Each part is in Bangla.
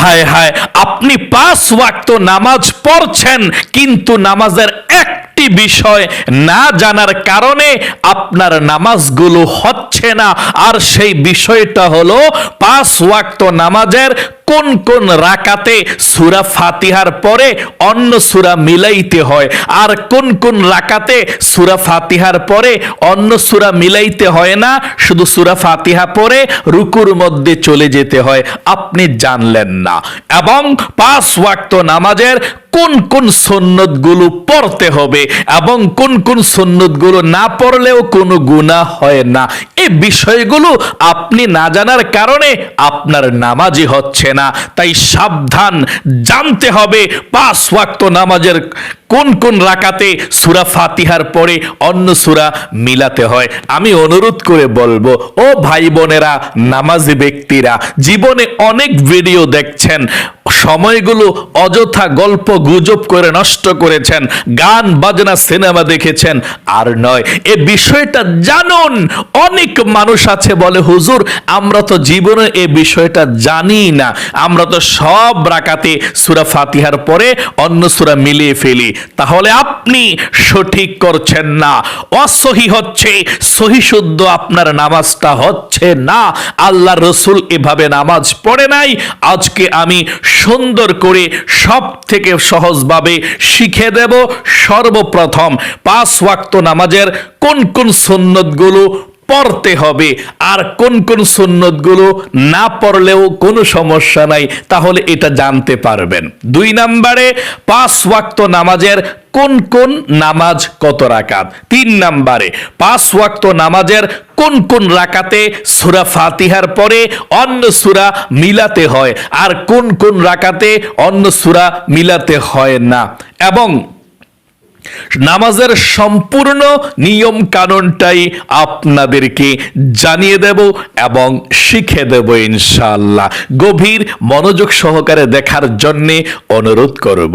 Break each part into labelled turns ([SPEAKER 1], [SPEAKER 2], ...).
[SPEAKER 1] হায় হায়, আপনি 5 ওয়াক্ত নামাজ পড়ছেন কিন্তু নামাজের একটি বিষয় না জানার কারণে আপনার নামাজগুলো হচ্ছে না। আর সেই বিষয়টা হলো 5 ওয়াক্ত নামাজের কোন কোন রাকাতে সূরা ফাতিহার পরে অন্য সূরা মিলাইতে হয়, আর কোন কোন রাকাতে সূরা ফাতিহার পরে অন্য সূরা মিলাইতে হয় না, শুধু সূরা ফাতিহা পরে রুকুর মধ্যে চলে যেতে হয়, আপনি জানলেন না। এবং 5 ওয়াক্ত নামাজের কোন কোন সুন্নতগুলো পড়তে হবে এবং কোন কোন সুন্নতগুলো না পড়লেও কোনো গুনাহ হয় না, এই বিষয়গুলো আপনি না জানার কারণে আপনার নামাজই হচ্ছে না। তাই সাবধান, জানতে হবে 5 ওয়াক্ত নামাজের কোন কোন রাকাতে সূরা ফাতিহার পরে অন্য সূরা মিলাতে হয়। আমি অনুরোধ করে বলবো, ও ভাই বোনেরা, নামাজি ব্যক্তিরা, জীবনে অনেক ভিডিও দেখছেন, সময়গুলো অযথা গল্প গুজব করে নষ্ট করেছেন, গান বাজনা সিনেমা দেখেছেন, আর নয়, এ বিষয়টা জানুন। অনেক মানুষ আছে বলে, হুজুর আমরা তো জীবনে এ বিষয়টা জানি না, আমরা তো সব রাকাতে সূরা ফাতিহার পরে অন্য সূরা মিলিয়ে ফেলি। তাহলে আপনি সঠিক করছেন না, অসহি হচ্ছে, সহি শুদ্ধ আপনার নামাজটা হচ্ছে না। আল্লাহ রসুল এভাবে নামাজ পড়ে নাই। আজকে আমি সুন্দর করে সব থেকে সহজভাবে শিখে দেব। সর্বপ্রথম 5 ওয়াক্ত নামাজের কোন কোন সুন্নতগুলো পড়তে হবে আর কোন কোন সুন্নতগুলো না পড়লেও কোনো সমস্যা নাই, তাহলে এটা জানতে পারবেন। 2 নম্বরে 5 ওয়াক্ত নামাজের কোন কোন নামাজ কত রাকাত। 3 নম্বরে 5 ওয়াক্ত নামাজের কোন কোন রাকাতে সূরা ফাতিহার পরে অন্য সূরা মিলাতে হয় আর কোন কোন রাকাতে অন্য সূরা মিলাতে হয় না, এবং নামাজের সম্পূর্ণ নিয়ম কানুনটাই আপনাদেরকে জানিয়ে দেব এবং শিখে দেব ইনশাআল্লাহ। গভীর মনোযোগ সহকারে দেখার জন্য অনুরোধ করব।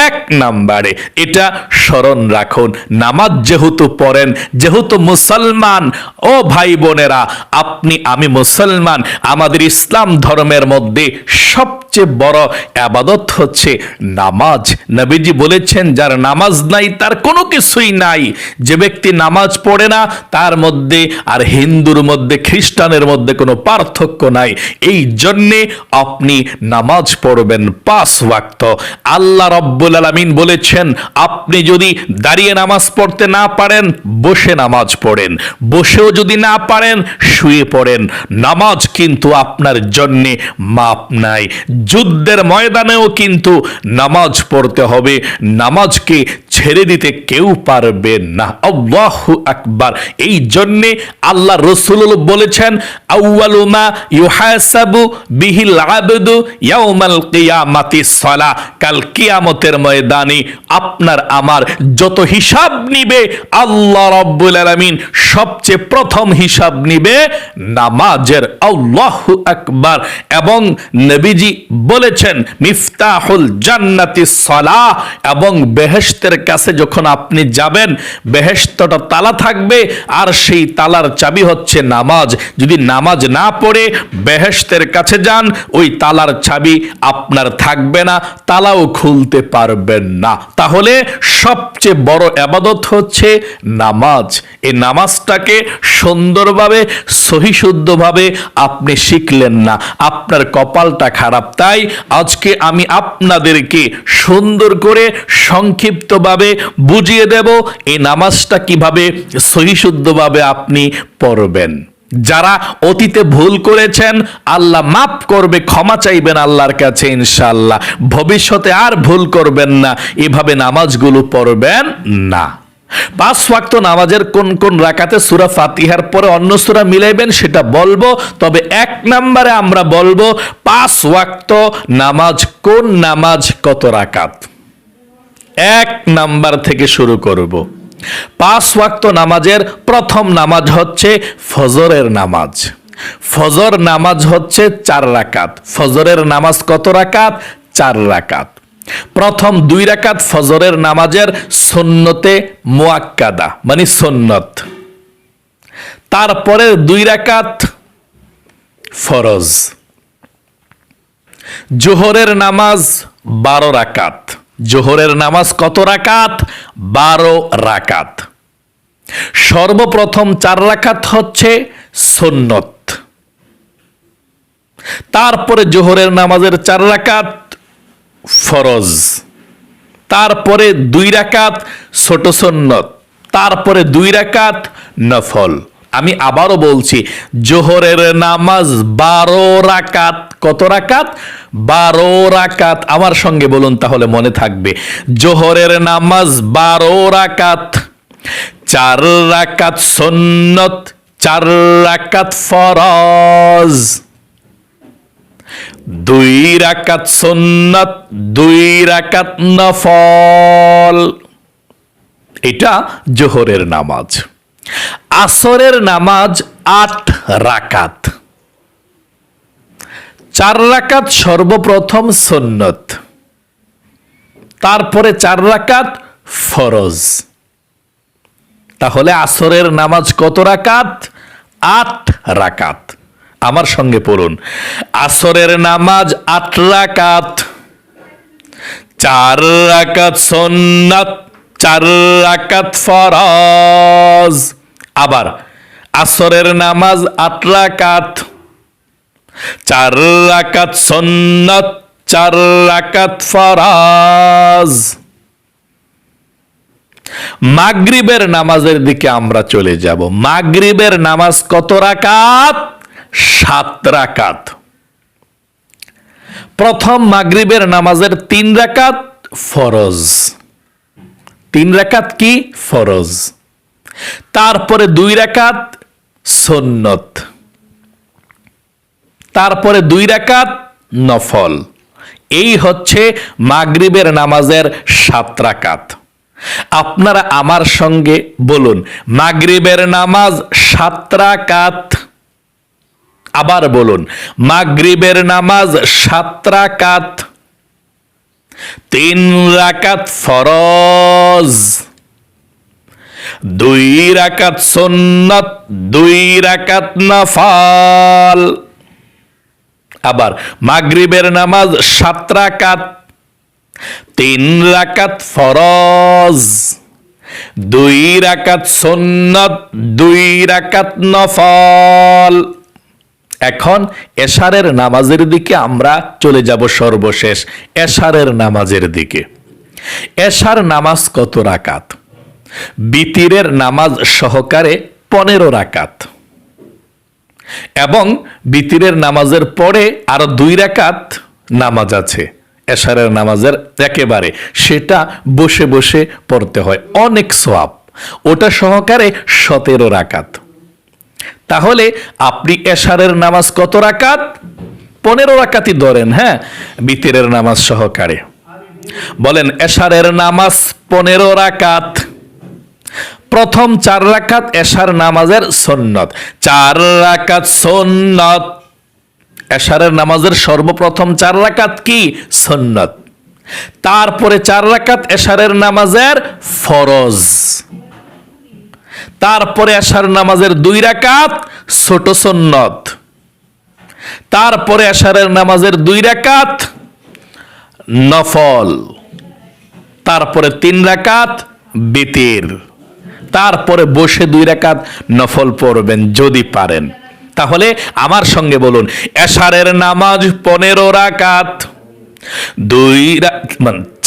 [SPEAKER 1] 1 নম্বরে এটা স্মরণ রাখুন, নামাজ যেহেতু পড়েন, যেহেতু মুসলমান, ও ভাই বোনেরা, আপনি আমি মুসলমান, আমাদের ইসলাম ধর্মের মধ্যে সবচেয়ে বড় ইবাদত হচ্ছে নামাজ। নবীজি বলেছেন, যার নামাজ নাই তার কোনো কিছুই নাই। যে ব্যক্তি নামাজ পড়ে না তার মধ্যে আর হিন্দুর মধ্যে খ্রিস্টানের মধ্যে কোনো পার্থক্য নাই। এই জন্যে আপনি নামাজ পড়বেন 5 ওয়াক্ত। আল্লাহ রব্বুল আলামিন বলেছেন, আপনি যদি দাঁড়িয়ে নামাজ পড়তে না পারেন বসে নামাজ পড়েন, বসেও যদি না পারেন শুয়ে পড়েন। নামাজ কিন্তু আপনার জন্যে মাপ নাই। যুদ্ধের ময়দানেও কিন্তু নামাজ পড়তে হবে, নামাজকে ছেড়ে দিতে কেউ পারবে না। আল্লাহু আকবার। এই জন্যে আল্লাহ রাসূল বলেছেন, আউয়ালু মা ইউহাসাবু বিহিল আবদু ইয়াউমাল কিয়ামাতিস সালাহ। কাল কিয়ামতের ময়দানে আপনার আমার যত হিসাব নিবে আল্লাহ রাব্বুল আলামিন সবচেয়ে প্রথম হিসাব নিবে নামাজের। আল্লাহু আকবার। এবং নবীজি বলেছেন, মিফতাহুল জান্নাতিস সালাহ, এবং বেহেশতের কাছে যখন আপনি যাবেন বেহেশতটা তালা থাকবে আর সেই তালার চাবি হচ্ছে নামাজ। যদি নামাজ না পড়ে বেহেশতের কাছে যান ওই তালার চাবি আপনার থাকবে না, তালাও খুলতে পারবেন না। তাহলে সবচেয়ে বড় ইবাদত হচ্ছে নামাজ। এই নামাজটাকে সুন্দরভাবে সহিশুদ্ধভাবে আপনি শিখলেন না, আপনার কপালটা খারাপ। তাই আজকে আমি আপনাদেরকে সুন্দর করে সংক্ষিপ্তভাবে বুঝিয়ে দেব এই নামাজটা কিভাবে সহিশুদ্ধভাবে আপনি পড়বেন। যারা অতীতে ভুল করেছেন আল্লাহ মাফ করবে, ক্ষমা চাইবেন আল্লাহর কাছে ইনশাআল্লাহ। ভবিষ্যতে আর ভুল করবেন না, এভাবে নামাজগুলো পড়বেন না। 5 ওয়াক্ত নামাজের কোন কোন রাকাতে সূরা ফাতিহার পরে অন্য সূরা মিলাইবেন সেটা বলবো। তবে 1 নম্বরে আমরা বলবো 5 ওয়াক্ত নামাজ কোন নামাজ কত রাকাত। 1 নাম্বার থেকে শুরু করব। 5 ওয়াক্ত নামাজের প্রথম নামাজ হচ্ছে ফজরের নামাজ। ফজর নামাজ হচ্ছে 4 রাকাত। ফজরের নামাজ কত রাকাত? 4 রাকাত। প্রথম 2 রাকাত ফজরের নামাজের সুন্নতে মুআক্কাদা মানে সুন্নত, তারপরে 2 রাকাত ফরজ। জোহরের নামাজ 12 রাকাত। জোহরের নামাজ কত রাকাত? 12 রাকাত। সর্বপ্রথম 4 রাকাত হচ্ছে সুন্নত, তারপরে জোহরের নামাজের 4 রাকাত ফরজ, তারপরে 2 রাকাত ছোট সুন্নত, তারপরে 2 রাকাত নফল। আমি আবারও বলছি, জোহরের নামাজ 12 রাকাত। কত রাকাত? 12 রাকাত। আমার সঙ্গে বলুন তাহলে মনে থাকবে। জোহরের নামাজ 12 রাকাত, 4 রাকাত সুন্নত, 4 রাকাত ফরজ, 2 রাকাত সুন্নত, 2 রাকাত নফল। এটা জোহরের নামাজ। আসরের নামাজ 8 রাকাত। 4 রাকাত সর্বপ্রথম সুন্নত, তারপরে 4 রাকাত ফরজ। তাহলে আসরের নামাজ কত রাকাত? 8 রাকাত। আমার সঙ্গে পড়ুন, আসরের নামাজ 8 রাকাত, 4 রাকাত সুন্নাত, 4 রাকাত ফরজ। আবার আসরের নামাজ 8 রাকাত, 4 রাকাত সুন্নাত, 4 রাকাত ফরজ। মাগরিবের নামাজের দিকে আমরা চলে যাব। মাগরিবের নামাজ কত রাকাত? 7 রাকাত। প্রথম মাগরিবের নামাজের 3 রাকাত ফরজ, 3 রাকাত কি? ফরজ। তারপরে 2 রাকাত সুন্নত, তারপরে 2 রাকাত নফল। এই হচ্ছে মাগরিবের নামাজের 7 রাকাত। আপনারা আমার সঙ্গে বলুন, মাগরিবের নামাজ 7 রাকাত। আবার বলুন, মাগরিবের নামাজ 7 রাকাত, 3 রাকাত ফরজ, 2 রাকাত সুন্নাত, 2 রাকাত নফল। আবার মাগরিবের নামাজ 7 রাকাত, 3 রাকাত ফরজ, 2 রাকাত সুন্নাত, 2 রাকাত নফল। এখন এশারের নামাজের দিকে আমরা চলে যাব সর্বশেষ, এশারের নামাজের দিকে। এশার নামাজ কত রাকাত? বিতিরের নামাজ সহকারে 15 রাকাত, এবং বিতিরের নামাজের পরে আরো 2 রাকাত নামাজ আছে এশারের নামাজের একেবারে, সেটা বসে বসে পড়তে হয়, অনেক সওয়াব। ওটা সহকারে 17 রাকাত। তাহলে আপনি এশারের নামাজ কত রাকাত? 15 রাকাতই ধরেন, হ্যাঁ, বিতিরের নামাজ সহকারে। বলেন, এশারের নামাজ 15 রাকাত। প্রথম 4 রাকাত এশার নামাজের সুন্নত, 4 রাকাত সুন্নত। এশারের নামাজের সর্বপ্রথম 4 রাকাত কি? সুন্নত। তারপরে 4 রাকাত এশারের নামাজের ফরজ, তারপরে এশার নামাজের 2 রাকাত ছোট সুন্নত, তারপরে এশারের নামাজের 2 রাকাত নফল, তারপরে 3 রাকাত বিতির, তারপরে বসে 2 রাকাত নফল পড়বেন যদি পারেন। তাহলে আমার সঙ্গে বলুন, এশারের নামাজ 15 রাকাত,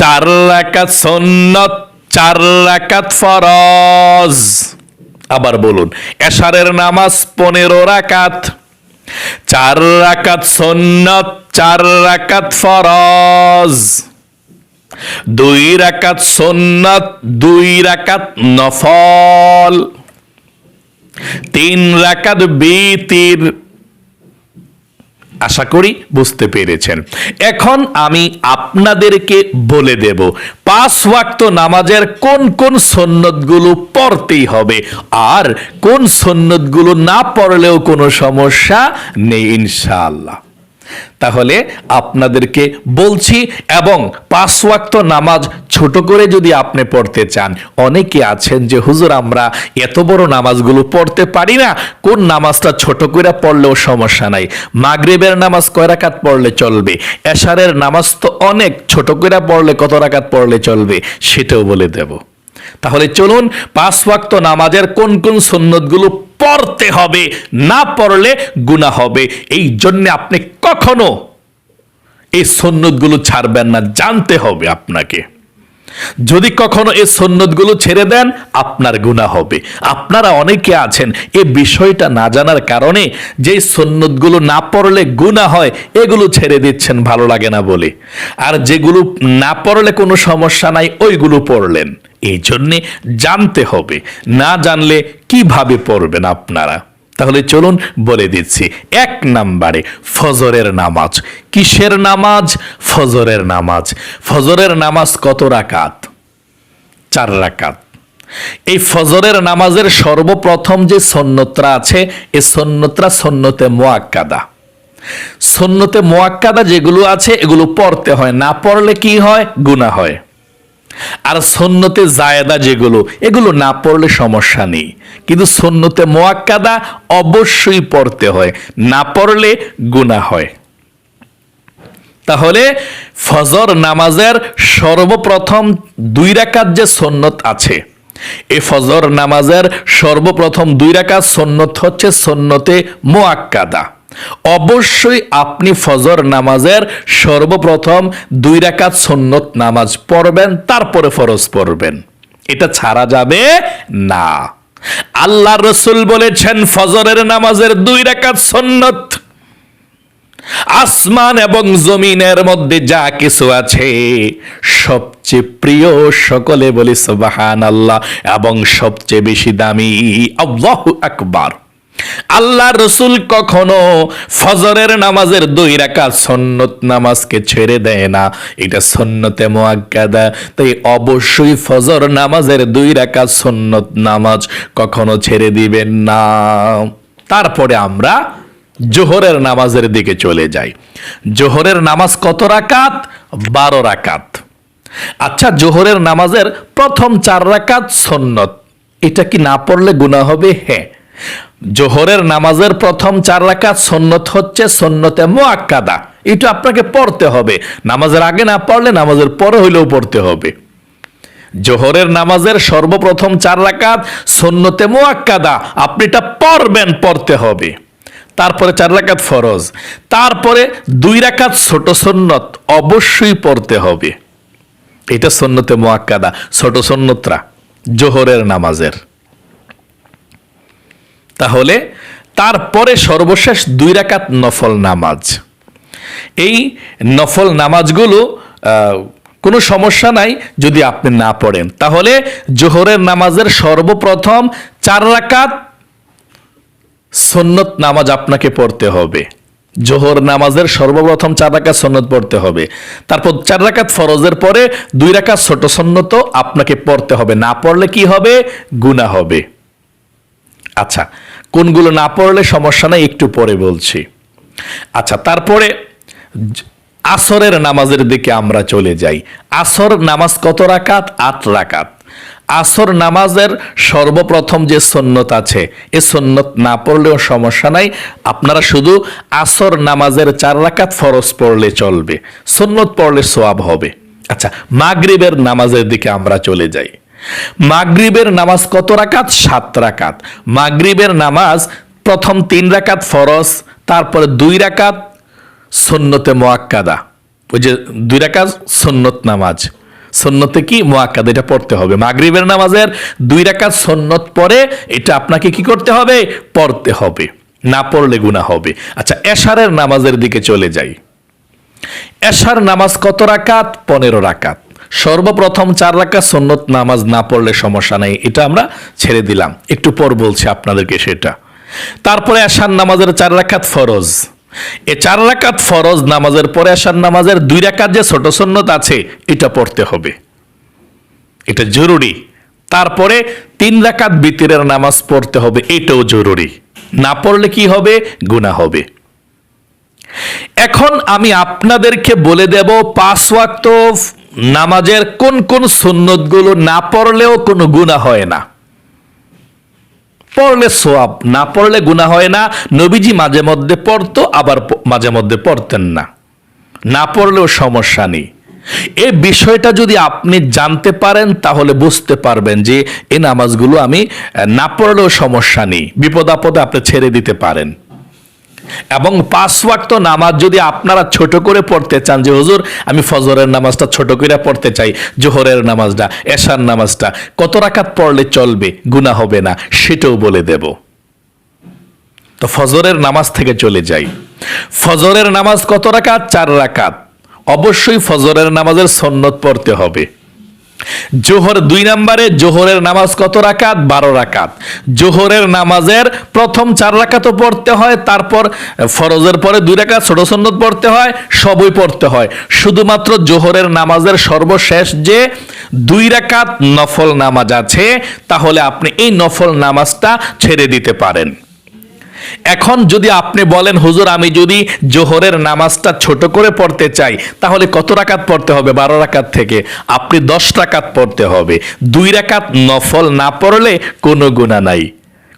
[SPEAKER 1] 4 রাকাত সুন্নত, 4 রাকাত ফরজ। আবার বলুন, এশারের নামাজ 15 রাকাত, 4 রাকাত সুন্নত, 4 রাকাত ফরজ, 2 রাকাত সুন্নত, 2 রাকাত নফল, 3 রাকাত বিতির। আশা করি বুঝতে পেরেছেন। এখন আমি আপনাদেরকে বলে দেব 5 ওয়াক্ত নামাজের কোন কোন সুন্নতগুলো পড়তেই হবে, আর কোন সুন্নতগুলো না পড়লেও কোনো সমস্যা নেই ইনশাআল্লাহ। তাহলে আপনাদেরকে বলছি, এবং 5 ওয়াক্ত নামাজ ছোট করে যদি আপনি পড়তে চান, অনেকে আছেন যে হুজুর আমরা এত বড় নামাজগুলো পড়তে পারি না, কোন নামাজটা ছোট করে পড়লেও সমস্যা নাই, মাগরিবের নামাজ কয় রাকাত পড়লে চলবে, এশারের নামাজ তো অনেক, ছোট করে পড়লে কত রাকাত পড়লে চলবে সেটাও বলে দেব। তাহলে চলুন 5 ওয়াক্ত নামাজের কোন কোন সুন্নতগুলো পড়তে হবে, না পড়লে গুনাহ হবে, এই জন্য আপনি কখনো এই সুন্নতগুলো ছাড়বেন না, জানতে হবে আপনাকে। যদি কখনো এই সুন্নতগুলো ছেড়ে দেন আপনার গুনাহ হবে। আপনারা অনেকে আছেন এই বিষয়টা না জানার কারণে যে সুন্নতগুলো না পড়লে গুনাহ হয় এগুলো ছেড়ে দিচ্ছেন ভালো লাগে না বলে, আর যেগুলো না পড়লে কোনো সমস্যা নাই ওইগুলো পড়লেন। এই জন্যে জানতে হবে, না জানলে কিভাবে পড়বেন আপনারা। তাহলে চলুন বলে দিচ্ছি। 1 নম্বরে ফজরের নামাজ। কিসের নামাজ? ফজরের নামাজ। ফজরের নামাজ কত রাকাত? 4 রাকাত। এই ফজরের নামাজের সর্বপ্রথম যে সুন্নতরা আছে, এই সুন্নতরা সুন্নতে মুআক্কাদা। সুন্নতে মুআক্কাদা যেগুলো আছে এগুলো পড়তে হয়, না পড়লে কি হয়? গুনাহ হয়। আর সুন্নতে জায়েদা যেগুলো, এগুলো না পড়লে সমস্যা নেই, কিন্তু সুন্নতে মুআক্কাদা অবশ্যই পড়তে হয়, না পড়লে গুনাহ হয়। তাহলে ফজর নামাজের সর্বপ্রথম 2 রাকাত যে সুন্নত আছে, এই ফজর নামাজের সর্বপ্রথম 2 রাকাত সুন্নত হচ্ছে সুন্নতে মুআক্কাদা। অবশ্যই আপনি ফজর নামাজের সর্বপ্রথম 2 রাকাত সুন্নত নামাজ পড়বেন, তারপরে ফরজ পড়বেন, এটা ছাড়া যাবে না। আল্লাহ রাসূল বলেছেন ফজরের নামাজের 2 রাকাত সুন্নত আসমান এবং জমিনের মধ্যে যা কিছু আছে সবচেয়ে প্রিয়, সকলে বলি সুবহানাল্লাহ, এবং সবচেয়ে বেশি দামি। আল্লাহু আকবার। আল্লাহ রসুল কখনো ফজরের নামাজের 2 রাকাত সুন্নত নামাজকে ছেড়ে দেয় না, এটা সুন্নতে মুআক্কাদা। তাই অবশ্যই ফজর নামাজের 2 রাকাত সুন্নত নামাজ কখনো ছেড়ে দিবেন না। তারপরে আমরা জোহরের নামাজের দিকে চলে যাই। জোহরের নামাজ কত রাকাত? 12 রাকাত। আচ্ছা, জোহরের নামাজের প্রথম 4 রাকাত সুন্নত, এটা কি না পড়লে গুনাহ হবে? হ্যাঁ, জোহরের নামাজের প্রথম 4 রাকাত সুন্নত হচ্ছে সুন্নতে মুআক্কাদা, এটা আপনাকে পড়তে হবে। নামাজের আগে না পড়লে নামাজের পরে হইলেও পড়তে হবে। জোহরের নামাজের সর্বপ্রথম 4 রাকাত সুন্নতে মুআক্কাদা, আপনি এটা পড়বেন, পড়তে হবে। তারপরে 4 রাকাত ফরজ, তারপরে 2 রাকাত ছোট সুন্নত অবশ্যই পড়তে হবে। এটা সুন্নতে মুআক্কাদা, ছোট সুন্নতরা জোহরের নামাজের। তাহলে তারপরে সর্বশেষ 2 রাকাত নফল নামাজ। এই নফল নামাজগুলো কোনো সমস্যা নাই যদি আপনি না পড়েন। তাহলে জোহরের নামাজের সর্বপ্রথম 4 রাকাত সুন্নত নামাজ আপনাকে পড়তে হবে। জোহর নামাজের সর্বপ্রথম 4 রাকাত সুন্নত পড়তে হবে, তারপর 4 রাকাত ফরজের পরে 2 রাকাত ছোট সুন্নত আপনাকে পড়তে হবে, না পড়লে কি হবে? গুনাহ হবে। আচ্ছা, কোনগুলো না পড়লে সমস্যা নাই একটু পরে বলছি। আচ্ছা, তারপরে আসরের নামাজের দিকে আমরা চলে যাই। আসর নামাজ কত রাকাত? 8 রাকাত। আসর নামাজের সর্বপ্রথম যে সুন্নত আছে, এ সুন্নত না পড়লেও সমস্যা নাই, আপনারা শুধু আসর নামাজের 4 রাকাত ফরজ পড়লে চলবে, সুন্নত পড়লে সওয়াব হবে। আচ্ছা, মাগরিবের নামাজের দিকে আমরা চলে যাই। মাগরিবের নামাজ কত রাকাত? 7 রাকাত। মাগরিবের নামাজ প্রথম 3 রাকাত ফরজ, তারপরে 2 রাকাত সুন্নতে মুআক্কাদা। ওই যে 2 রাকাত সুন্নত নামাজ, সুন্নতে কি? মুআক্কাদা, এটা পড়তে হবে। মাগরিবের নামাজের 2 রাকাত সুন্নত পরে এটা আপনাকে কি করতে হবে? পড়তে হবে, না পড়লে গুনাহ হবে। আচ্ছা, এশারের নামাজের দিকে চলে যাই। এশার নামাজ কত রাকাত? 15 রাকাত। সর্বপ্রথম 4 রাকাত সুন্নত নামাজ না পড়লে সমস্যা নেই, এটা আমরা ছেড়ে দিলাম, একটু পর বলছি আপনাদেরকে সেটা। তারপরে এশার নামাজের 4 রাকাত ফরজ। এই 4 রাকাত ফরজ নামাজের পরে এশার নামাজের 2 রাকাত যে ছোট সুন্নত আছে এটা পড়তে হবে, এটা জরুরি। তারপরে 3 রাকাত বিতরের নামাজ পড়তে হবে, এটাও জরুরি, না পড়লে কি হবে? গুনাহ হবে। এখন আমি আপনাদেরকে বলে দেব 5 ওয়াক্ত নামাজের কোন কোন সুন্নতগুলো না পড়লেও কোনো গুনাহ হয় না, পড়লে সওয়াব, না পড়লে গুনাহ হয় না। নবীজি মাঝে মধ্যে পড়তো, আবার মাঝে মধ্যে পড়তেন না, না পড়লেও সমস্যা নেই। এই বিষয়টা যদি আপনি জানতে পারেন তাহলে বুঝতে পারবেন যে এই নামাজগুলো আমি না পড়লেও সমস্যা নেই, বিপদ আপদে আপনি ছেড়ে দিতে পারেন। এবং 5 ওয়াক্ত নামাজ যদি আপনারা ছোট করে পড়তে চান, যে হুজুর আমি ফজরের নামাজটা ছোট করে পড়তে চাই, জোহরের নামাজটা, এশার নামাজটা কত রাকাত পড়লে চলবে, গুনাহ হবে না, সেটাও বলে দেব। তো ফজরের নামাজ থেকে চলে যাই। ফজরের নামাজ কত রাকাত? 4 রাকাত। অবশ্যই ফজরের নামাজের সুন্নত পড়তে হবে। জোহর 2 নম্বরে, জোহরের নামাজ কত রাকাত? 12 রাকাত। জোহরের নামাজের প্রথম 4 রাকাতও পড়তে হয়, তারপর ফরজের পরে 2 রাকাত ছোট সুন্নত পড়তে হয়, সবই পড়তে হয়। শুধুমাত্র জোহরের নামাজের সর্বশেষ যে 2 রাকাত নফল নামাজ আছে, তাহলে আপনি এই নফল নামাজটা ছেড়ে দিতে পারেন। এখন যদি আপনি বলেন হুজুর আমি যদি জোহরের নামাজটা ছোট করে পড়তে চাই, তাহলে কত রাকাত পড়তে হবে? 12 রাকাত থেকে আপনি 10 রাকাত পড়তে হবে। 2 রাকাত নফল না পড়লে কোনো গুনাহ নাই।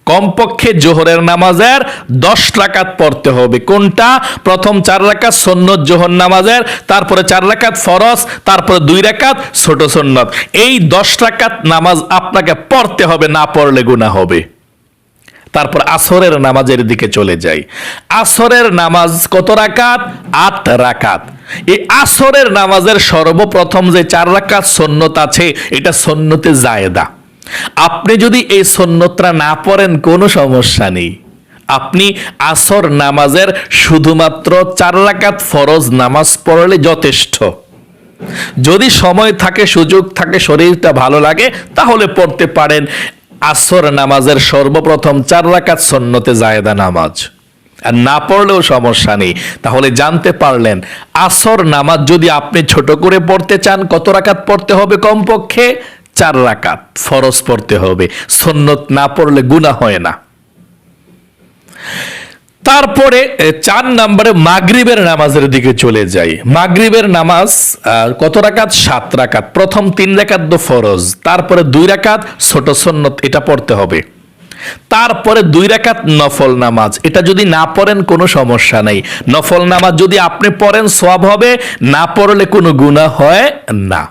[SPEAKER 1] কমপক্ষে জোহরের নামাজের 10 রাকাত পড়তে হবে। কোনটা? প্রথম 4 রাকাত সুন্নত জোহর নামাজের, তারপরে 4 রাকাত ফরজ, তারপরে 2 রাকাত ছোট সুন্নত। এই 10 রাকাত নামাজ আপনাকে পড়তে হবে, না পড়লে গুনাহ হবে। তারপর আসরের নামাজের দিকে চলে যাই। আসরের নামাজ কত রাকাত? 8 রাকাত। এই আসরের নামাজের সর্বপ্রথম যে 4 রাকাত সুন্নত আছে, এটা সুন্নতে জায়েদা। আপনি যদি এই সুন্নতটা না পড়েন কোনো সমস্যা নেই, আপনি আসর নামাজের শুধুমাত্র 4 রাকাত ফরজ নামাজ পড়লে যথেষ্ট। যদি সময় থাকে, সুযোগ থাকে, শরীরটা ভালো লাগে, তাহলে পড়তে পারেন আসর নামাজের সর্বপ্রথম 4 রাকাত সুন্নতে জায়েদা নামাজ। আর না পড়লেও সমস্যা নেই। তাহলে জানতে পারলেন আসর নামাজ যদি আপনি ছোট করে পড়তে চান, কত রাকাত পড়তে হবে? কমপক্ষে 4 রাকাত ফরজ পড়তে হবে। সুন্নত না পড়লে গুনাহ হয় না। তারপরে 4 নম্বরে মাগরিবের নামাজের দিকে চলে যাই। মাগরিবের নামাজ কত রাকাত? 7 রাকাত। প্রথম 3 রাকাত তো ফরজ, তারপরে 2 রাকাত ছোট সুন্নত, এটা পড়তে হবে। তারপরে 2 রাকাত নফল নামাজ, এটা যদি না পড়েন কোনো সমস্যা নাই। নফল নামাজ যদি আপনি পড়েন সওয়াব হবে, না পড়লে কোনো গুনাহ হয় না।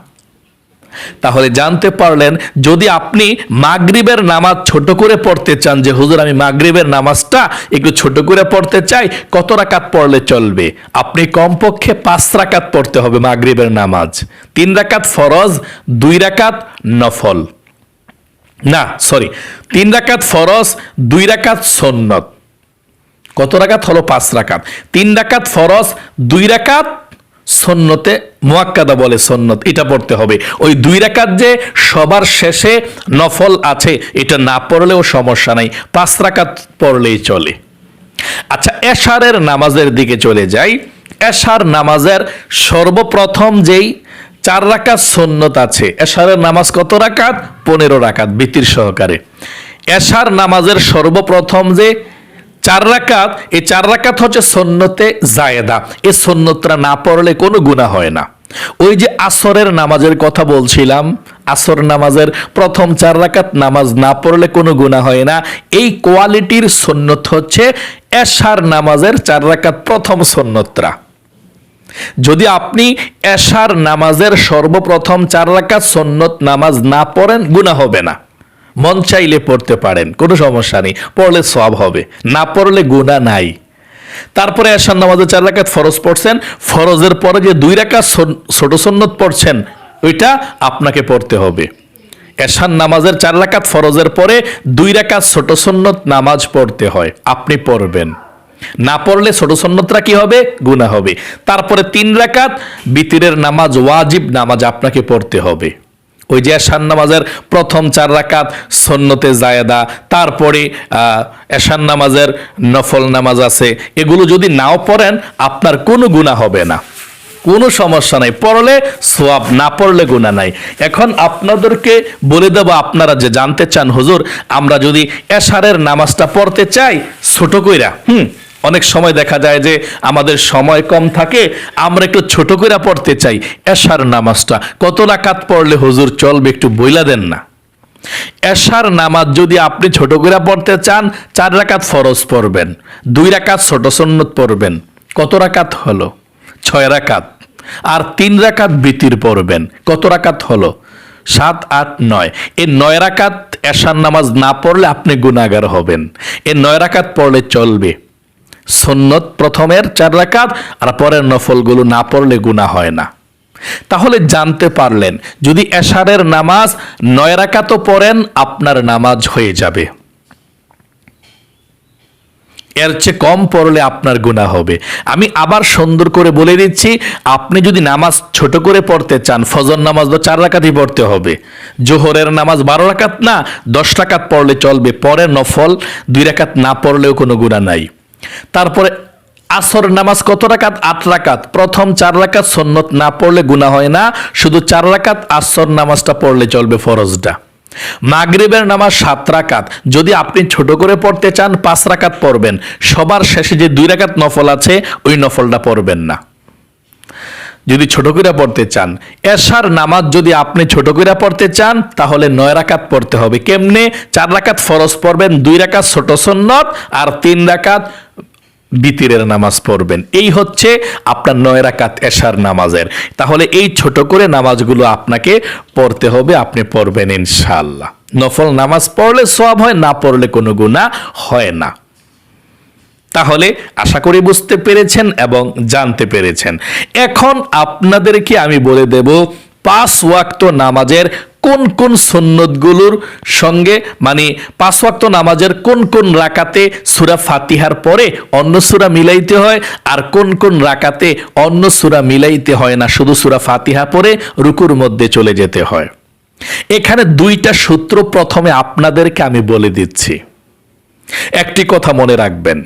[SPEAKER 1] তাহলে জানতে পারলেন যদি আপনি মাগরিবের নামাজ ছোট করে পড়তে চান, যে হুজুর আমি মাগরিবের নামাজটা একটু ছোট করে পড়তে চাই, কত রাকাত পড়লে চলবে? আপনি কমপক্ষে 5 রাকাত পড়তে হবে মাগরিবের নামাজ। 3 রাকাত ফরজ, 2 রাকাত নফল, না সরি 3 রাকাত ফরজ, 2 রাকাত সুন্নত। কত রাকাত হলো? 5 রাকাত। 3 রাকাত ফরজ, 2 রাকাত সুন্নতে মুআক্কাদা বলে সুন্নত, এটা পড়তে হবে। ওই 2 রাকাত যে সবার শেষে নফল আছে, এটা না পড়লেও সমস্যা নাই, 5 রাকাত পড়লেই চলে। আচ্ছা, এশারের নামাজের দিকে চলে যাই। এশার নামাজের সর্বপ্রথম যেই 4 রাকাত সুন্নত আছে, এশারের নামাজ কত রাকাত? 15 রাকাত বিতির সহকারে। এশার নামাজের সর্বপ্রথম যে 4 রাকাত, এই 4 রাকাত হচ্ছে সুন্নতে জায়েদা। এই সুন্নতটা না পড়লে কোনো গুনাহ হয় না। ওই যে আসরের নামাজের কথা বলছিলাম, আসর নামাজের প্রথম 4 রাকাত নামাজ না পড়লে কোনো গুনাহ হয় না। এই কোয়ালিটির সুন্নত হচ্ছে এশার নামাজের 4 রাকাত প্রথম সুন্নতরা। যদি আপনি এশার নামাজের সর্বপ্রথম 4 রাকাত সুন্নত নামাজ না পড়েন, গুনাহ হবে না। মন চাইলে পড়তে পারেন, কোনো সমস্যা নেই, পড়লে সওয়াব হবে, না পড়লে গুনাহ নাই। তারপরে এশার নামাজে 4 রাকাত ফরজ পড়ছেন, ফরজের পরে যে 2 রাকাত ছোট সুন্নত পড়ছেন, ওইটা আপনাকে পড়তে হবে। এশার নামাজের 4 রাকাত ফরজের পরে 2 রাকাত ছোট সুন্নত নামাজ পড়তে হয়, আপনি পড়বেন। না পড়লে ছোট সুন্নতরা কি হবে? গুনাহ হবে। তারপরে 3 রাকাত বিতিরের নামাজ, ওয়াজিব নামাজ আপনাকে পড়তে হবে। ওই যে এশার নামাজের প্রথম 4 রাকাত সুন্নতে জায়েদা, তারপরে এশার নামাজের নফল নামাজ আছে, এগুলো যদি নাও পড়েন আপনার কোনো গুনাহ হবে না, কোনো সমস্যা নাই। পড়লে সওয়াব, না পড়লে গুনাহ নাই। এখন আপনাদেরকে বলে দেব, আপনারা যে জানতে চান হুজুর আমরা যদি এশারের নামাজটা পড়তে চাই ছোট কইরা, অনেক সময় দেখা যায় যে আমাদের সময় কম থাকে, আমরা একটু ছোট করে পড়তে চাই। এশার নামাজটা কত রাকাত পড়লে হুজুর চলবে, একটু বইলা দেন না। এশার নামাজ যদি আপনি ছোট করে পড়তে চান, 4 রাকাত ফরজ পড়বেন, 2 রাকাত ছোট সুন্নত পড়বেন। কত রাকাত হলো? 6 রাকাত। আর 3 রাকাত বিতির পড়বেন। কত রাকাত হলো? 7, 8, 9। এই 9 রাকাত এশার নামাজ না পড়লে আপনি গুনাহগার হবেন। এই 9 রাকাত পড়লে চলবে। সুন্নত প্রথমের 4 রাকাত আর পরের নফলগুলো না পড়লে গুনাহ হয় না। তাহলে জানতে পারলেন, যদি এশারের নামাজ 9 রাকাতও পড়েন আপনার নামাজ হয়ে যাবে। এর চেয়ে কম পড়লে আপনার গুনাহ হবে। আমি আবার সুন্দর করে বলে দিচ্ছি, আপনি যদি নামাজ ছোট করে পড়তে চান, ফজর নামাজ তো 4 রাকাতই পড়তে হবে। জোহরের নামাজ 12 রাকাত না, 10 রাকাত পড়লে চলবে। পরে নফল 2 রাকাত না পড়লেও কোনো গুনাহ নাই। তারপরে আসর নামাজ কত রাকাত? 8 রাকাত। প্রথম 4 রাকাত সুন্নত না পড়লে গুনাহ হয় না, শুধু 4 রাকাত আসর নামাজটা পড়লে চলবে, ফরজটা। মাগরিবের নামাজ 7 রাকাত। যদি আপনি ছোট করে পড়তে চান 5 রাকাত পড়বেন। সবার শেষে যে 2 রাকাত নফল আছে ওই নফলটা পড়বেন না, যদি ছোট করে পড়তে চান। এশার নামাজ যদি আপনি ছোট করে পড়তে চান তাহলে 9 রাকাত পড়তে হবে। কেমনে? 4 রাকাত ফরজ পড়বেন, 2 রাকাত ছোট সুন্নত আর 3 রাকাত বিতিরের নামাজ পড়বেন। এই হচ্ছে আপনার 9 রাকাত এশার নামাজের। তাহলে এই ছোট করে নামাজগুলো আপনাকে পড়তে হবে, আপনি পড়বেন ইনশাআল্লাহ। নফল নামাজ পড়লে সওয়াব হয়, না পড়লে কোনো গুনাহ হয় না। তাহলে আশা করি বুঝতে পেরেছেন এবং জানতে পেরেছেন। এখন আপনাদেরকে আমি বলে দেব 5 ওয়াক্ত নামাজের কোন কোন সুন্নতগুলোর সঙ্গে, মানে 5 ওয়াক্ত নামাজের কোন কোন রাকাতে সূরা ফাতিহার পরে অন্য সূরা মিলাইতে হয়, আর কোন কোন রাকাতে অন্য সূরা মিলাইতে হয় না, শুধু সূরা ফাতিহা পড়ে রুকুর মধ্যে চলে যেতে হয়। এখানে 2টা সূত্র প্রথমে আপনাদেরকে আমি বলে দিচ্ছি। একটি কথা মনে রাখবেন,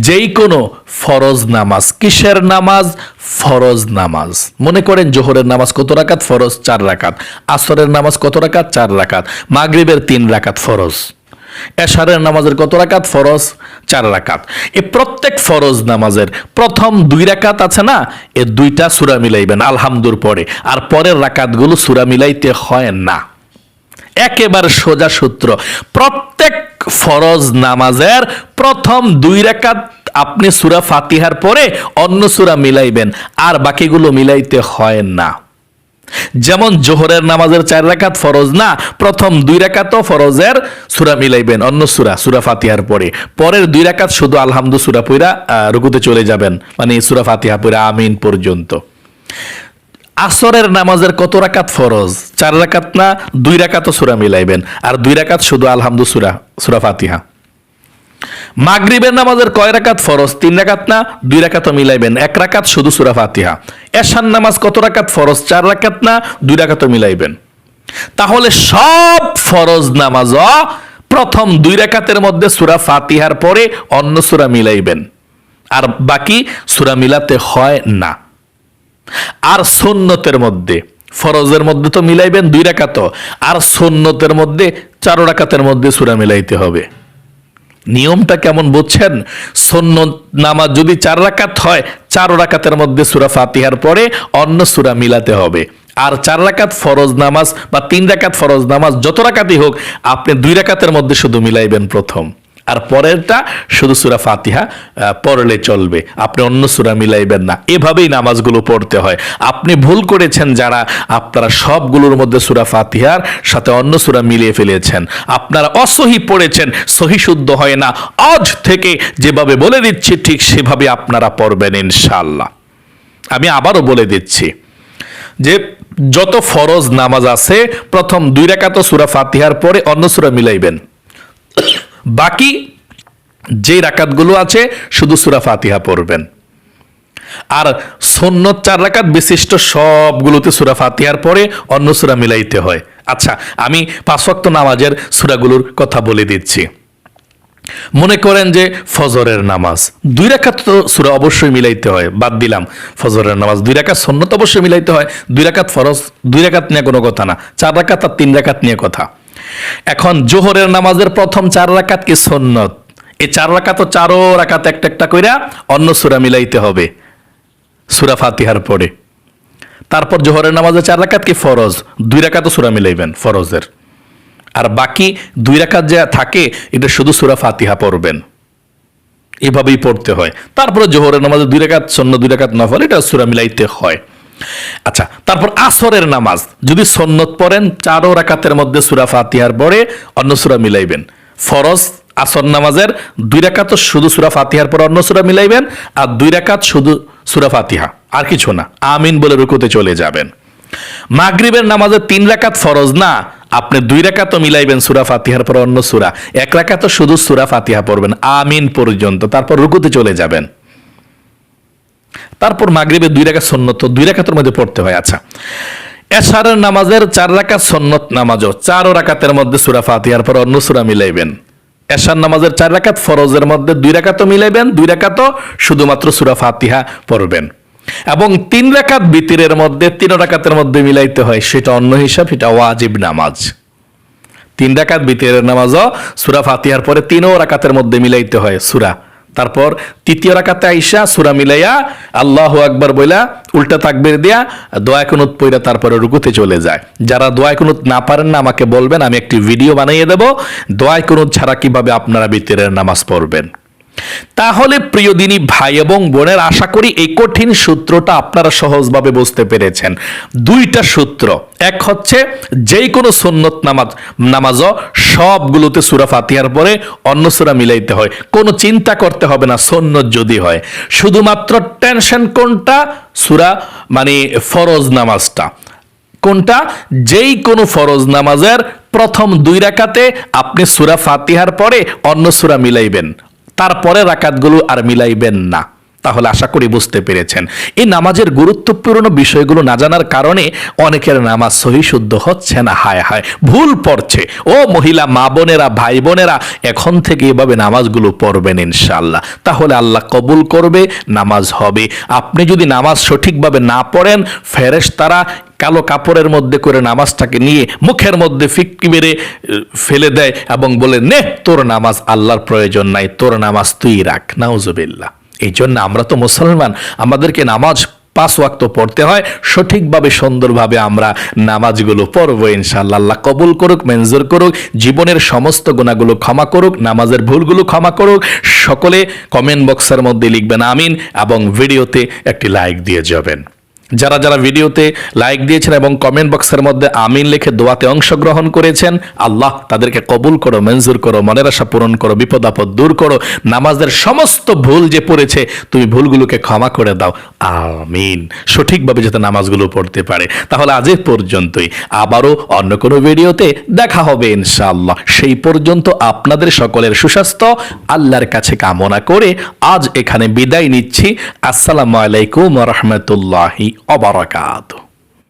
[SPEAKER 1] যেই কোনো ফরজ নামাজ, কিসের নামাজ? ফরজ নামাজ। মনে করেন জোহরের নামাজ কত রাকাত? ফরজ 4 রাকাত। আসরের নামাজ কত রাকাত? 4 রাকাত। মাগরিবের 3 রাকাত ফরজ। এশারের নামাজের কত রাকাত? ফরজ 4 রাকাত। এই প্রত্যেক ফরজ নামাজের প্রথম 2 রাকাত আছে না, এই 2টা সূরা মিলাইবেন আলহামদুর পরে, আর পরের রাকাতগুলো সূরা মিলাইতে হয় না। একেবারে সোজা সূত্র। প্রত্যেক ফরজ নামাজের প্রথম 2 রাকাত আপনি সূরা ফাতিহার পরে অন্য সূরা মিলাইবেন, আর বাকিগুলো মিলাইতে হয় না। যেমন জোহরের নামাজের 4 রাকাত ফরজ না, প্রথম 2 রাকাতও ফরজের সূরা মিলাইবেন অন্য সূরা ফাতিহার পরে, পরের 2 রাকাত শুধু আলহামদু সূরা পড়া রুকুতে চলে যাবেন, মানে সূরা ফাতিহা পড়া আমিন পর্যন্ত। আসরের নামাজের কত রাকাত ফরজ? 4 রাকাত না, 2 রাকাতও সূরা মিলাইবেন, আর 2 রাকাত শুধু আলহামদু সূরা ফাতিহা। মাগরিবের নামাজের কয় রাকাত ফরজ? 3 রাকাত না, 2 রাকাতও মিলাইবেন, 1 রাকাত শুধু সূরা ফাতিহা। এশার নামাজ কত রাকাত ফরজ? 4 রাকাত না, 2 রাকাতও মিলাইবেন। তাহলে সব ফরজ নামাজও প্রথম 2 রাকাতের মধ্যে সূরা ফাতিহার পরে অন্য সূরা মিলাইবেন, আর বাকি সূরা মিলাতে হয় না। আর সুন্নতের মধ্যে, ফরজের মধ্যে তো মিলাইবেন 2 রাকাত, আর সুন্নতের মধ্যে 4 রাকাতের মধ্যে সূরা মিলাইতে হবে। নিয়মটা কেমন বুঝছেন? সুন্নত নামাজ যদি 4 রাকাত হয়, 4 রাকাতের মধ্যে সূরা ফাতিহার পরে অন্য সূরা মিলাতে হবে। আর 4 রাকাত ফরজ নামাজ বা 3 রাকাত ফরজ নামাজ যত রাকাতই হোক, আপনি 2 রাকাতের মধ্যে শুধু মিলাইবেন প্রথম, আর পরেরটা শুধু সূরা ফাতিহা পড়লে চলবে, আপনি অন্য সূরা মিলাইবেন না। এভাবেই নামাজগুলো পড়তে হয়। আপনি ভুল করেছেন যারা, আপনারা সবগুলোর মধ্যে সূরা ফাতিহার সাথে অন্য সূরা মিলিয়ে ফেলেছেন, আপনারা অসহি পড়েছেন, সহি শুদ্ধ হয় না। আজ থেকে যেভাবে বলে দিচ্ছি ঠিক সেভাবে আপনারা পড়বেন ইনশাআল্লাহ। আমি আবারও বলে দিচ্ছি যে যত ফরজ নামাজ আছে প্রথম 2 রাকাত সূরা ফাতিহার পরে অন্য সূরা মিলাইবেন, বাকি যে রাকাতগুলো আছে শুধু সূরা ফাতিহা পড়বেন। আর সুন্নত 4 রাকাত বিশিষ্ট সবগুলোতে সূরা ফাতিহার পরে অন্য সূরা মিলাইতে হয়। আচ্ছা, আমি 5 ওয়াক্ত নামাজের সূরাগুলোর কথা বলে দিচ্ছি। মনে করেন যে ফজরের নামাজ 2 রাকাত তো সূরা অবশ্যই মিলাইতে হয়, বাদ দিলাম ফজরের নামাজ 2 রাকাত, সুন্নত অবশ্যই মিলাইতে হয়, 2 রাকাত ফরজ, 2 রাকাত নিয়ে কোনো কথা না, 4 রাকাত আর 3 রাকাত নিয়ে কথা। এখন জোহরের নামাজের প্রথম 4 রাকাত কি সুন্নত, এই 4 রাকাত ও 4 রাকাত একটা একটা কইরা অন্য সূরা মিলাইতে হবে সূরা ফাতিহার পরে। তারপর জোহরের নামাজে 4 রাকাত কি ফরজ, 2 রাকাতও সূরা মিলাইবেন ফরজের, আর বাকি 2 রাকাত যা থাকে এটা শুধু সূরা ফাতিহা পড়বেন, এভাবেই পড়তে হয়। তারপরে জোহরের নামাজে 2 রাকাত সুন্নাত 2 রাকাত নফল, এটা সূরা মিলাইতে হয়। আচ্ছা, তারপর আসরের নামাজ যদি সুন্নত পড়েন 4 রাকাতের মধ্যে সূরা ফাতিহার পরে অন্য সূরা মিলাইবেন। ফরজ আসর নামাজের 2 রাকাত শুধু সূরা ফাতিহার পর অন্য সূরা মিলাইবেন, আর 2 রাকাত শুধু সূরা ফাতিহা, আর কিছু না, আমিন বলে রুকুতে চলে যাবেন। মাগরিবের নামাজে 3 রাকাত ফরজ না, আপনি 2 রাকাতও মিলাইবেন সূরা ফাতিহার পর অন্য সূরা, 1 রাকাতও শুধু সূরা ফাতিহা পড়বেন আমিন পর্যন্ত, তারপর রুকুতে চলে যাবেন। তারপর মাগরিবের 2 রাকাত সুন্নত 2 রাকাতের মধ্যে পড়তে হয়। আচ্ছা, এশারের নামাজের 4 রাকাত সুন্নত নামাজও 4 রাকাতের মধ্যে সূরা ফাতিহার পর অন্য সূরা মিলাইবেন। এশার নামাজের 4 রাকাত ফরজের মধ্যে 2 রাকাতও মিলাইবেন, 2 রাকাতও শুধুমাত্র সূরা ফাতিহা পড়বেন। এবং 3 রাকাত বিতিরের মধ্যে 3 রাকাতের মধ্যে মিলাইতে হয়, সেটা অন্য হিসাব, এটা ওয়াজিব নামাজ। 3 রাকাত বিতিরের নামাজও সূরা ফাতিহার পরে 3 রাকাতের মধ্যে মিলাইতে হয় সূরা। তারপর 3য় রাকাতে আইসা সূরা মিলাইয়া আল্লাহু আকবার বইলা উল্টা তাকবীর দিয়া দোয়া কুনুত পড়া তারপরে রুকুতে চলে যায়। যারা দোয়া কুনুত না পারেন না আমাকে বলবেন, আমি একটি ভিডিও বানিয়ে দেব দোয়া কুনুত ছাড়া কিভাবে আপনারা বিতিরের নামাজ পড়বেন। তাহলে প্রিয় দিনী ভাই এবং বোনের, আশা করি এই কঠিন সূত্রটা আপনারা সহজভাবে বুঝতে পেরেছেন। 2টা সূত্র, এক হচ্ছে যেই কোনো সুন্নত নামাজও সবগুলোতে সূরা ফাতিহার পরে অন্য সূরা মিলাইতে হয়, কোনো চিন্তা করতে হবে না সুন্নত যদি হয়, শুধুমাত্র টেনশন কোনটা, সূরা মানে ফরজ নামাজটা কোনটা, যেই কোনো ফরজ নামাজের প্রথম 2 রাকাতে আপনি সূরা ফাতিহার পরে অন্য সূরা মিলাইবেন, তারপরে রাকাতগুলো আর মিলাইবেন না। তাহলে আশা করি বুঝতে পেরেছেন। এই নামাজের গুরুত্বপূর্ণ বিষয়গুলো না জানার কারণে অনেকের নামাজ সহি শুদ্ধ হচ্ছে না, হায় হায় ভুল পড়ছে। ও মহিলা মা বোনেরা, ভাই বোনেরা, এখন থেকে এভাবে নামাজগুলো পড়বেন ইনশাআল্লাহ, তাহলে আল্লাহ কবুল করবে, নামাজ হবে। আপনি যদি নামাজ সঠিকভাবে না পড়েন, ফেরেশতারা কালো কাপড়ের মধ্যে করে নামাজটাকে নিয়ে মুখের মধ্যে ফিক্কি মেরে ফেলে দেয় এবং বলে, নে তোর নামাজ আল্লাহর প্রয়োজন নাই, তোর নামাজ তুই রাখ। নাউজুবিল্লাহ। এই জন্য আমরা তো মুসলমান, আমাদেরকে নামাজ 5 ওয়াক্ত পড়তে হয়, সঠিকভাবে সুন্দরভাবে আমরা নামাজগুলো পড়বো ইনশাআল্লাহ। আল্লাহ কবুল করুক, মঞ্জুর করুক, জীবনের সমস্ত গুনাহগুলো ক্ষমা করুক, নামাজের ভুলগুলো ক্ষমা করুক। সকলে কমেন্ট বক্সের মধ্যে লিখবেন আমিন এবং ভিডিওতে একটি লাইক দিয়ে যাবেন। যারা যারা ভিডিওতে লাইক দিয়েছেন এবং কমেন্ট বক্সের মধ্যে আমিন লিখে দোয়াতে অংশগ্রহণ করেছেন, আল্লাহ তাদেরকে কবুল করো, মঞ্জুর করো, মনের আশা পূরণ করো, বিপদ আপদ দূর করো, নামাজের সমস্ত ভুল যে পড়েছে তুমি ভুলগুলোকে ক্ষমা করে দাও, আমিন। সঠিকভাবে যাতে নামাজগুলো পড়তে পারে। তাহলে আজ পর্যন্তই, আবারও অন্য কোনো ভিডিওতে দেখা হবে ইনশাআল্লাহ। সেই পর্যন্ত আপনাদের সকলের সুস্বাস্থ্য আল্লাহর কাছে কামনা করে আজ এখানে বিদায় নিচ্ছি। আসসালামু আলাইকুম ওয়া রাহমাতুল্লাহি ওয়া বারাকাতুহু।